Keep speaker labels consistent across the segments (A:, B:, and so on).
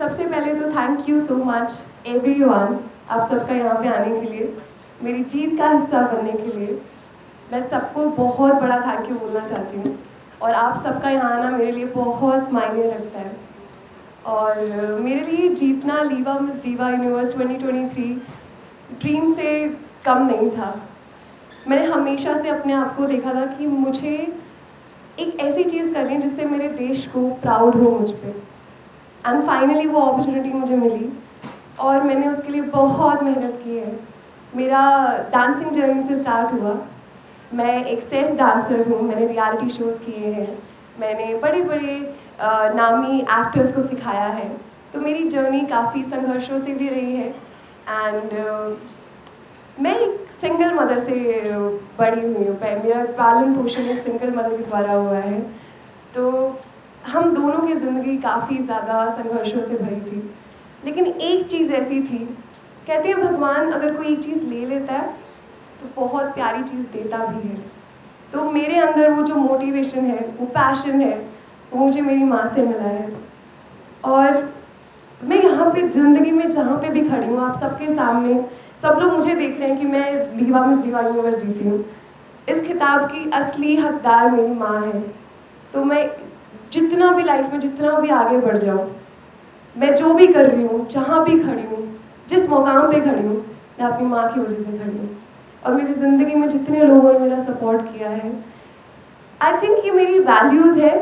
A: सबसे पहले तो thank you so much everyone, आप सबका यहाँ पे आने के लिए, मेरी जीत का हिस्सा बनने के लिए। मैं सबको बहुत बड़ा थैंक यू बोलना चाहती हूँ और आप सबका यहाँ आना मेरे लिए बहुत मायने रखता है। और मेरे लिए जीतना लीवा मिस डीवा यूनिवर्स 2023 ड्रीम से कम नहीं था। मैंने हमेशा से अपने आप को देखा था कि मुझे एक ऐसी चीज़ करनी है जिससे मेरे देश को प्राउड हो मुझ पर। एंड फाइनली वो अपॉर्चुनिटी मुझे मिली और मैंने उसके लिए बहुत मेहनत की है। मेरा डांसिंग जर्नी से स्टार्ट हुआ। मैं एक सेल्फ डांसर हूँ, मैंने रियलिटी शोज़ किए हैं, मैंने बड़े बड़े नामी एक्टर्स को सिखाया है। तो मेरी जर्नी काफ़ी संघर्षों से भी रही है। एंड मैं एक सिंगल मदर से बड़ी हुई हूँ। मेरा पालन पोषण एक सिंगल मदर के द्वारा हुआ है। तो हम दोनों की ज़िंदगी काफ़ी ज़्यादा संघर्षों से भरी थी, लेकिन एक चीज़ ऐसी थी, कहते हैं भगवान अगर कोई एक चीज़ ले लेता है तो बहुत प्यारी चीज़ देता भी है। तो मेरे अंदर वो जो मोटिवेशन है, वो पैशन है, वो मुझे मेरी माँ से मिला है। और मैं यहाँ पे ज़िंदगी में जहाँ पे भी खड़ी हूँ, आप सबके सामने सब लोग मुझे देख रहे हैं कि मैं लीवा मिस डीवा यूनिवर्स जीती हूँ। इस खिताब की असली हकदार मेरी माँ है। तो मैं जितना भी लाइफ में जितना भी आगे बढ़ जाऊँ, मैं जो भी कर रही हूँ, जहाँ भी खड़ी हूँ, जिस मुकाम पे खड़ी हूँ, मैं अपनी माँ की वजह से खड़ी हूँ। और मेरी ज़िंदगी में जितने लोगों ने मेरा सपोर्ट किया है, आई थिंक ये मेरी वैल्यूज़ है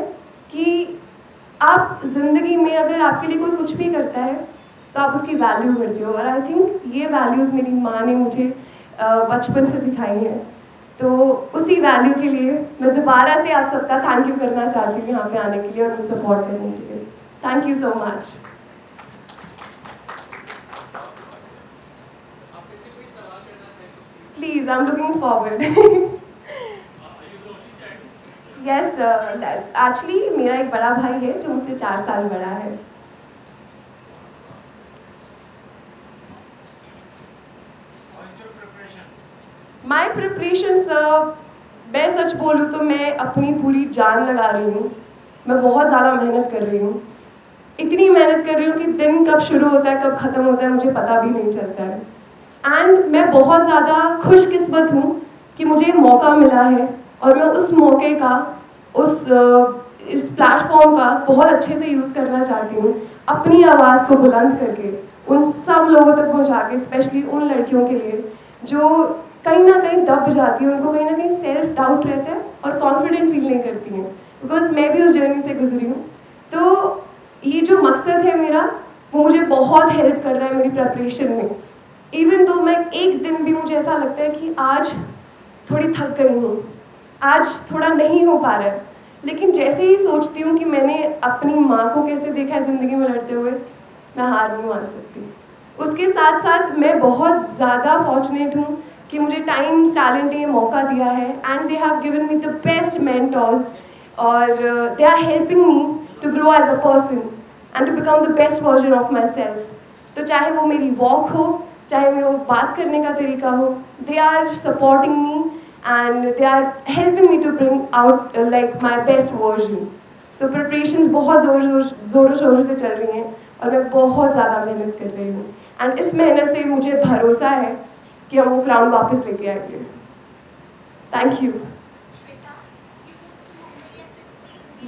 A: कि आप ज़िंदगी में अगर आपके लिए कोई कुछ भी करता है तो आप उसकी वैल्यू करते हो। और आई थिंक ये वैल्यूज़ मेरी माँ ने मुझे बचपन से सिखाई हैं। तो उसी वैल्यू के लिए मैं दोबारा से आप सबका थैंक यू करना चाहती हूँ यहाँ पे आने के लिए और मुझे सपोर्ट करने के लिए। Thank you so much. Please, I am looking forward. Yes, actually मेरा एक बड़ा भाई है जो मुझसे 4 साल बड़ा है। माई प्रिपरेशन सर, मैं सच बोलूँ तो मैं अपनी पूरी जान लगा रही हूँ। मैं बहुत ज़्यादा मेहनत कर रही हूँ। इतनी मेहनत कर रही हूँ कि दिन कब शुरू होता है कब ख़त्म होता है मुझे पता भी नहीं चलता है। एंड मैं बहुत ज़्यादा खुशकिस्मत हूँ कि मुझे मौका मिला है और मैं उस मौके का, इस प्लेटफॉर्म का बहुत अच्छे से यूज़ करना चाहती हूँ। अपनी आवाज़ को बुलंद करके उन सब लोगों तक पहुँचा के, स्पेशली उन लड़कियों के लिए जो कहीं ना कहीं दब जाती है, उनको कहीं ना कहीं सेल्फ डाउट रहता है और कॉन्फिडेंट फील नहीं करती हैं। बिकॉज मैं भी उस जर्नी से गुजरी हूँ। तो ये जो मकसद है मेरा, वो मुझे बहुत हेल्प कर रहा है मेरी प्रेपरेशन में। इवन तो मैं एक दिन भी मुझे ऐसा लगता है कि आज थोड़ी थक गई हूँ, आज थोड़ा नहीं हो पा रहा है, लेकिन जैसे ही सोचती हूँ कि मैंने अपनी माँ को कैसे देखा है ज़िंदगी में लड़ते हुए, मैं हार नहीं मान सकती। उसके साथ साथ मैं बहुत ज़्यादा फॉर्चुनेट हूँ कि मुझे टाइम्स टैलेंट ने मौका दिया है and they have given me the best mentors और they are helping me to grow as a person and to become the best version of myself. तो चाहे वो मेरी वॉक हो, चाहे वो बात करने का तरीका हो, they are supporting me and they are helping me to bring out like my best version. So preparations बहुत ज़ोरों शोरों से चल रही हैं और मैं बहुत ज़्यादा मेहनत कर रही हूँ। एंड इस मेहनत से मुझे भरोसा है कि हम वो क्राउन वापस लेके आएंगे। Thank you.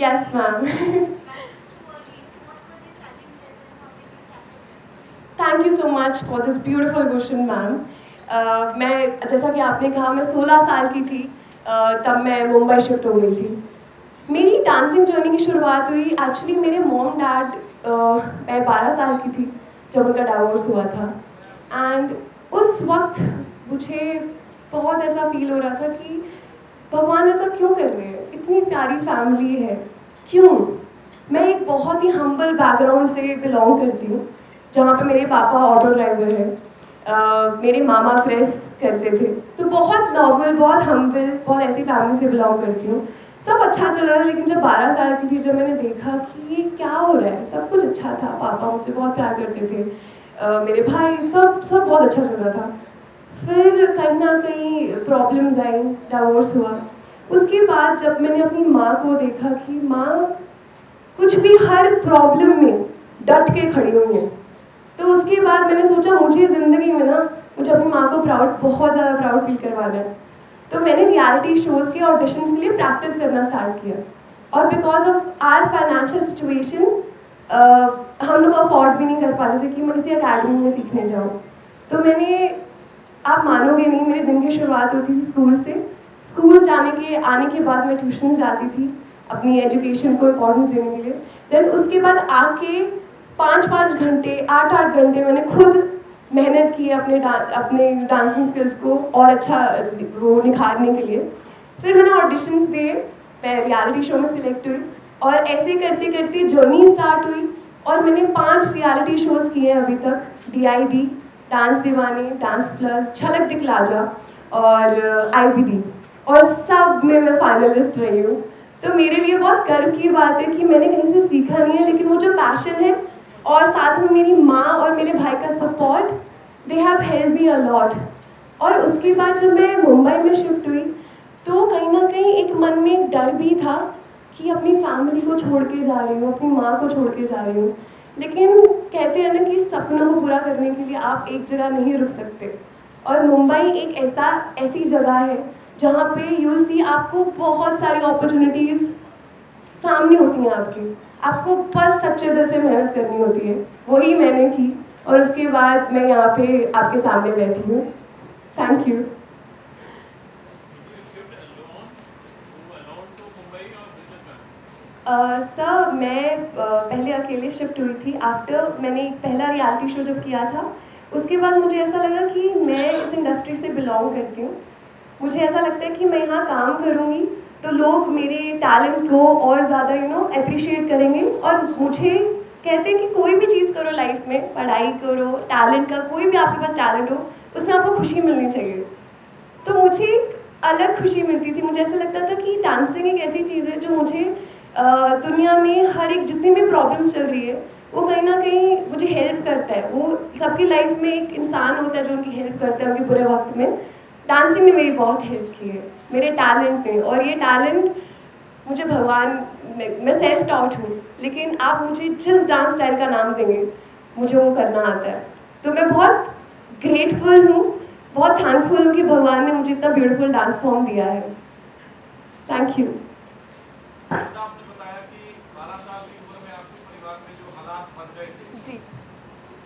A: Yes ma'am. Thank you so much for this beautiful question ma'am. मैं, जैसा कि आपने कहा, मैं 16 साल की थी तब मैं मुंबई शिफ्ट हो गई थी। मेरी डांसिंग जर्नी की शुरुआत हुई एक्चुअली मेरे मॉम डैड, मैं 12 साल की थी जब उनका डाइवोर्स हुआ था। एंड उस वक्त मुझे बहुत ऐसा फील हो रहा था कि भगवान ऐसा क्यों कर रहे हैं, इतनी प्यारी फैमिली है, क्यों? मैं एक बहुत ही हम्बल बैकग्राउंड से बिलोंग करती हूँ, जहाँ पे मेरे पापा ऑटो ड्राइवर हैं, मेरे मामा प्रेस करते थे, तो बहुत नॉर्मल, बहुत हम्बल, बहुत ऐसी फैमिली से बिलोंग करती हूँ। सब अच्छा चल रहा था, लेकिन जब 12 साल की थी, जब मैंने देखा कि ये क्या हो रहा है, सब कुछ अच्छा था, पापा मुझसे बहुत प्यार करते थे, मेरे भाई, सब सब बहुत अच्छा चल रहा था। फिर कहीं ना कहीं प्रॉब्लम्स आई, डिवोर्स हुआ। उसके बाद जब मैंने अपनी माँ को देखा कि माँ कुछ भी हर प्रॉब्लम में डट के खड़ी हुई है, तो उसके बाद मैंने सोचा मुझे ज़िंदगी में ना, मुझे अपनी माँ को बहुत ज़्यादा प्राउड फील करवाना है। तो मैंने रियलिटी शोज़ के ऑडिशंस के लिए प्रैक्टिस करना स्टार्ट किया, और because of our financial situation हम लोग अफोर्ड भी नहीं कर पाते थे कि मैं किसी अकेडमी में सीखने जाऊँ। तो मैंने, आप मानोगे नहीं, मेरे दिन की शुरुआत होती थी स्कूल से। स्कूल आने के बाद मैं ट्यूशन जाती थी अपनी एजुकेशन को इम्पोर्टेंस देने के लिए। देन उसके बाद आके 5-5 घंटे, 8-8 घंटे मैंने खुद मेहनत की अपने डांसिंग स्किल्स को और अच्छा वो निखारने के लिए। फिर मैंने ऑडिशंस दिए, मैं रियलिटी शो में सिलेक्ट हुई, और ऐसे करते करते जर्नी स्टार्ट हुई, और मैंने 5 रियलिटी शोज़ किए हैं अभी तक, DID, डांस दीवाने, डांस प्लस, झलक दिखला जा, और IBD, और सब में मैं फाइनलिस्ट रही हूँ। तो मेरे लिए बहुत गर्व की बात है कि मैंने कहीं से सीखा नहीं है, लेकिन वो जो पैशन है और साथ में मेरी माँ और मेरे भाई का support, they have help me a lot. और उसके बाद जब मैं मुंबई में शिफ्ट हुई, तो कहीं ना कहीं एक मन में एक डर भी था कि अपनी फैमिली को छोड़ के जा रही हूँ, अपनी माँ को छोड़ के जा रही हूँ। लेकिन कहते हैं ना कि सपनों को पूरा करने के लिए आप एक जगह नहीं रुक सकते, और मुंबई एक ऐसी जगह है जहाँ पे यूल सी आपको बहुत सारी अपॉर्चुनिटीज़ सामने होती हैं आपको बस सच्चे दिल से मेहनत करनी होती है। वही मैंने की, और उसके बाद मैं यहाँ पे आपके सामने बैठी हूँ। Thank you. सर, मैं पहले अकेले शिफ्ट हुई थी। आफ्टर मैंने एक पहला रियलिटी शो जब किया था, उसके बाद मुझे ऐसा लगा कि मैं इस इंडस्ट्री से बिलोंग करती हूँ। मुझे ऐसा लगता है कि मैं यहाँ काम करूँगी तो लोग मेरे टैलेंट को और ज़्यादा अप्रिशिएट करेंगे। और मुझे कहते हैं कि कोई भी चीज़ करो लाइफ में, पढ़ाई करो, टैलेंट का कोई भी आपके पास टैलेंट हो, उसमें आपको खुशी मिलनी चाहिए। तो मुझे एक अलग खुशी मिलती थी। मुझे ऐसा लगता था कि डांसिंग एक ऐसी चीज़ है जो मुझे दुनिया में हर एक जितनी भी प्रॉब्लम्स चल रही है, वो कहीं ना कहीं मुझे हेल्प करता है। वो सबकी लाइफ में एक इंसान होता है जो उनकी हेल्प करता है उनके बुरे वक्त में। डांसिंग ने मेरी बहुत हेल्प की है, मेरे टैलेंट ने। और ये टैलेंट मुझे भगवान, मैं सेल्फ टॉट हूँ, लेकिन आप मुझे जिस डांस स्टाइल का नाम देंगे मुझे वो करना आता है। तो मैं बहुत ग्रेटफुल हूँ, बहुत थैंकफुल हूँ कि भगवान ने मुझे इतना ब्यूटीफुल डांस फॉर्म दिया है। Thank you.
B: आपने बताया कि 12 साल की उम्र में आपके परिवार में जो हालात बन गए थे,
A: जी,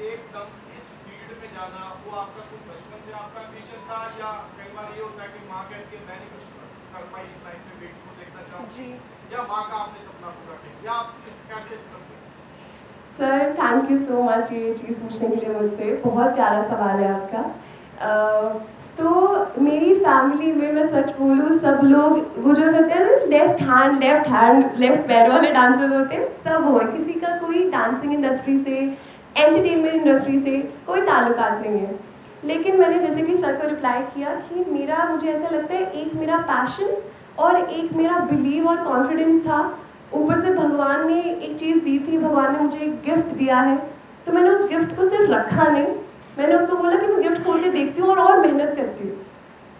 B: एकदम इस फील्ड में जाना, वो आपका कुछ बचपन से आपका विजन था, या कई बार ये होता है कि माँ कहती है मैं नहीं कुछ कर पाई इस लाइफ में, बेटी को देखना चाहूँगी,
A: जी
B: या माँ का आपने सपना पूरा किया, या आप कैसे करते?
A: Sir, thank you so much ये चीज़ पूछने के लिए मुझसे। बहुत प्यारा सवाल है आपका। तो मेरी फैमिली में मैं सच बोलूँ, सब लोग वो जो कहते हैं लेफ्ट पैर वाले डांसर्स होते हैं, सब हो। किसी का कोई डांसिंग इंडस्ट्री से, एंटरटेनमेंट इंडस्ट्री से कोई ताल्लुकात नहीं है। लेकिन मैंने जैसे कि सर को रिप्लाई किया कि मुझे ऐसा लगता है एक मेरा पैशन और एक मेरा बिलीव और कॉन्फिडेंस था। ऊपर से भगवान ने एक चीज़ दी थी, भगवान ने मुझे एक गिफ्ट दिया है, तो मैंने उस गिफ्ट को सिर्फ रखा नहीं, मैंने उसको बोला कि मैं गिफ्ट खोल के देखती हूँ और मेहनत करती हूँ।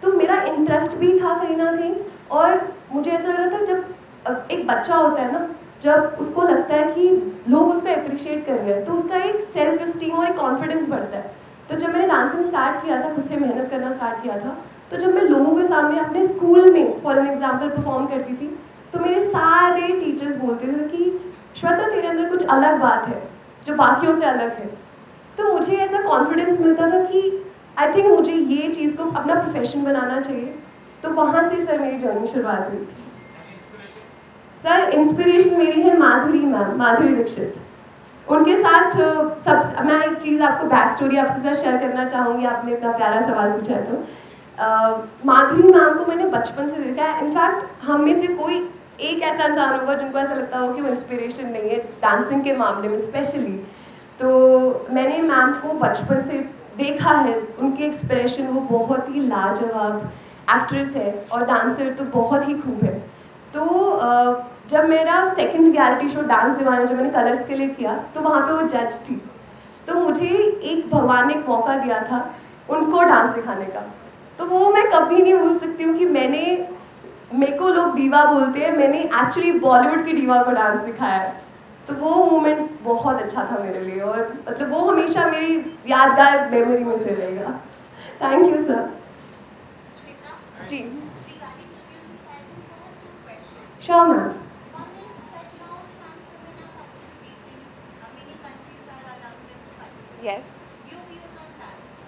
A: तो मेरा इंटरेस्ट भी था कहीं ना कहीं। और मुझे ऐसा लग रहा था, जब एक बच्चा होता है ना, जब उसको लगता है कि लोग उसको अप्रिशिएट कर रहे हैं, तो उसका एक सेल्फ इस्टीम और एक कॉन्फिडेंस बढ़ता है। तो जब मैंने डांसिंग स्टार्ट किया था, खुद से मेहनत करना स्टार्ट किया था, तो जब मैं लोगों के सामने अपने स्कूल में फॉर एन एग्जाम्पल परफॉर्म करती थी, तो मेरे सारे टीचर्स बोलते थे कि श्वेता, तेरे अंदर कुछ अलग बात है जो बाकियों से अलग है। तो मुझे ऐसा कॉन्फिडेंस मिलता था कि आई थिंक मुझे ये चीज़ को अपना प्रोफेशन बनाना चाहिए। तो वहाँ से सर मेरी जर्नी शुरुआत हुई थी। सर, इंस्पिरेशन मेरी है माधुरी मैम, माधुरी दीक्षित। उनके साथ मैं एक चीज़ आपको बैक स्टोरी आपके साथ शेयर करना चाहूँगी, आपने इतना प्यारा सवाल पूछा है तो। माधुरी मैम को मैंने बचपन से देखा है। इनफैक्ट हम में से कोई एक ऐसा इंसान होगा जिनको ऐसा लगता हो कि वो इंस्पिरेशन नहीं है डांसिंग के मामले में स्पेशली। तो मैंने मैम को बचपन से देखा है, उनके एक्सप्रेशन वो बहुत ही लाजवाब एक्ट्रेस है और डांसर तो बहुत ही खूब है। तो जब मेरा सेकंड रियलिटी शो डांस दीवाना जब मैंने कलर्स के लिए किया तो वहाँ पे वो जज थी, तो मुझे एक भगवान ने एक मौका दिया था उनको डांस सिखाने का। तो वो मैं कभी नहीं भूल सकती हूँ कि मेरे को लोग डीवा बोलते हैं, मैंने एक्चुअली बॉलीवुड की डीवा को डांस सिखाया है। तो वो मोमेंट बहुत अच्छा था मेरे लिए और मतलब वो हमेशा मेरी यादगार मेमोरी में से रहेगा। Thank you sir.
C: Shweta,
A: ji
C: regarding the beauty pageants, I have 2 questions.
A: Sure ma'am.
C: One is that now trans women are participating, many countries are allowing them to participate.
A: Yes